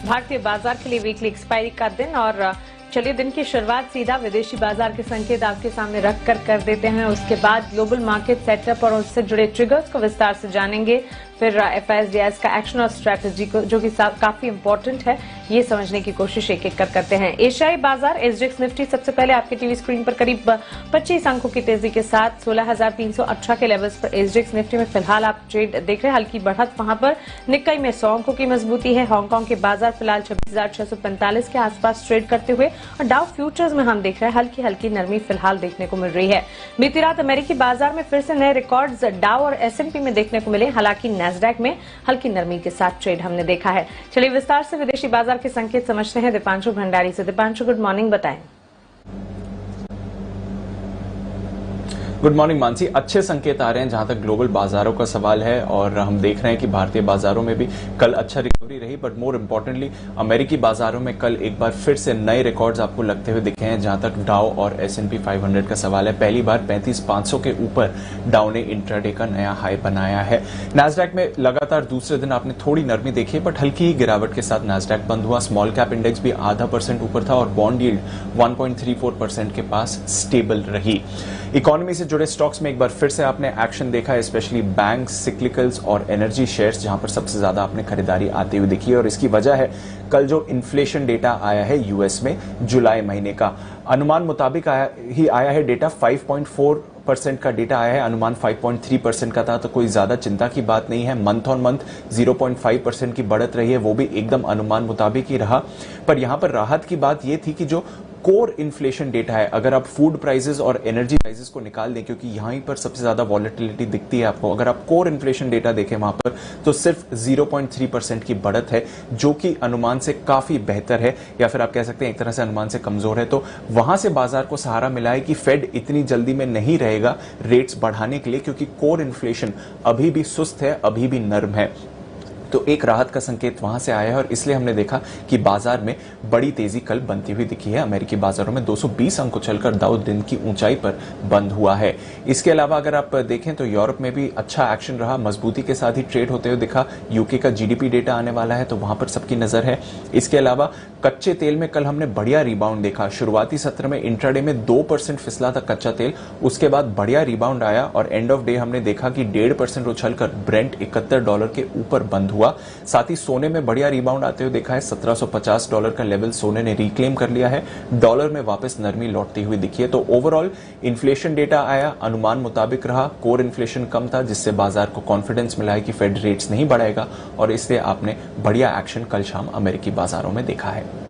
भारतीय बाजार के लिए वीकली एक्सपायरी का दिन और चलिए दिन की शुरुआत सीधा विदेशी बाजार के संकेत आपके सामने रख कर देते हैं। उसके बाद ग्लोबल मार्केट सेटअप और उससे जुड़े ट्रिगर्स को विस्तार से जानेंगे। फिर FISDS का एक्शन और स्ट्रैटेजी को जो कि काफी इंपॉर्टेंट है, ये समझने की कोशिश एक एक करते हैं। एशियाई बाजार SGX निफ्टी सबसे पहले आपके टीवी स्क्रीन पर करीब 25 अंकों की तेजी के साथ 16,318 के लेवल्स पर SGX निफ्टी में फिलहाल आप ट्रेड देख रहे हैं। हल्की बढ़त वहां पर निक्काई में 100 अंकों की मजबूती है। हांगकांग के बाजार फिलहाल 26,645 के आसपास ट्रेड करते हुए और डाउ फ्यूचर्स में हम देख रहे हैं हल्की नरमी फिलहाल देखने को मिल रही है। बीती रात अमेरिकी बाजार में फिर से नए रिकॉर्ड्स डाउ और S&P में देखने को मिले, हालांकि नैस्डैक में हल्की नरमी के साथ ट्रेड हमने देखा है। चलिए विस्तार से विदेशी बाजार के संकेत समझते हैं दीपांशु भंडारी से। दीपांशु, गुड मॉर्निंग, बताएं। Good morning Mansi. अच्छे संकेत आ रहे हैं जहां तक ग्लोबल बाजारों का सवाल है और हम देख रहे हैं कि भारतीय बाजारों में भी कल अच्छा रिकवरी रही, बट मोर इंपॉर्टेंटली अमेरिकी बाजारों में कल एक बार फिर से नए रिकॉर्ड्स आपको लगते हुए दिखे हैं। जहां तक डाउ और S&P 500 का सवाल है, पहली बार 35,500 के ऊपर डाउ ने इंट्राडे का नया हाई बनाया है। नैस्डैक में लगातार दूसरे दिन आपने थोड़ी नरमी देखी, बट हल्की ही गिरावट के साथ नैस्डैक बंद हुआ। स्मॉल कैप इंडेक्स भी 0.5% ऊपर था और बॉन्ड यील्ड 1.34% के पास स्टेबल रही। इकोनॉमी से जुड़े स्टॉक्स में एक बार फिर से आपने एक्शन देखा, स्पेशली बैंक, सिक्लिकल्स और एनर्जी शेयर्स, जहां पर सबसे ज्यादा आपने खरीदारी आती हुई दिखी है। और इसकी वजह है कल जो इन्फ्लेशन डेटा आया है यूएस में जुलाई महीने का, अनुमान मुताबिक आया है डेटा 5.4% का डेटा आया है, अनुमान 5.3% का था, तो कोई ज्यादा चिंता की बात नहीं है। मंथ ऑन मंथ 0.5% की बढ़त रही है, वो भी एकदम अनुमान मुताबिक ही रहा। पर यहां पर राहत की बात यह थी कि जो कोर इन्फ्लेशन डेटा है, अगर आप फूड प्राइसेस और एनर्जी प्राइसेस को निकाल दें, क्योंकि यहीं पर सबसे ज्यादा वॉलेटिलिटी दिखती है आपको, अगर आप कोर इन्फ्लेशन डेटा देखें वहां पर तो सिर्फ 0.3% की बढ़त है, जो कि अनुमान से काफी बेहतर है, या फिर आप कह सकते हैं एक तरह से अनुमान से कमजोर है। तो वहां से बाजार को सहारा मिला है कि फेड इतनी जल्दी में नहीं रहेगा रेट्स बढ़ाने के लिए, क्योंकि कोर इन्फ्लेशन अभी भी सुस्त है, अभी भी नर्म है। तो एक राहत का संकेत वहां से आया है और इसलिए हमने देखा कि बाजार में बड़ी तेजी कल बनती हुई दिखी है। अमेरिकी बाजारों में 220 अंक उछलकर दाउ दिन की ऊंचाई पर बंद हुआ है। इसके अलावा अगर आप देखें तो यूरोप में भी अच्छा एक्शन रहा, मजबूती के साथ ही ट्रेड होते हुए दिखा। यूके का GDP डेटा आने वाला है, तो वहां पर सबकी नजर है। इसके अलावा कच्चे तेल में कल हमने बढ़िया रिबाउंड देखा। शुरुआती सत्र में इंट्राडे में 2% फिसला था कच्चा तेल, उसके बाद बढ़िया रिबाउंड आया और एंड ऑफ डे हमने देखा कि 1.5% उछलकर ब्रेंट $71 के ऊपर बंद हुआ। साथ ही सोने में बढ़िया रिबाउंड आते हुए देखा है, $1750 का लेवल सोने ने रिक्लेम कर लिया है। डॉलर में वापस नरमी लौटती हुई दिखी है। तो ओवरऑल इन्फ्लेशन डेटा आया, अनुमान मुताबिक रहा, कोर इन्फ्लेशन कम था, जिससे बाजार को कॉन्फिडेंस मिला है कि फेड रेट्स नहीं बढ़ाएगा और इसलिए आपने बढ़िया एक्शन कल शाम अमेरिकी बाजारों में देखा है।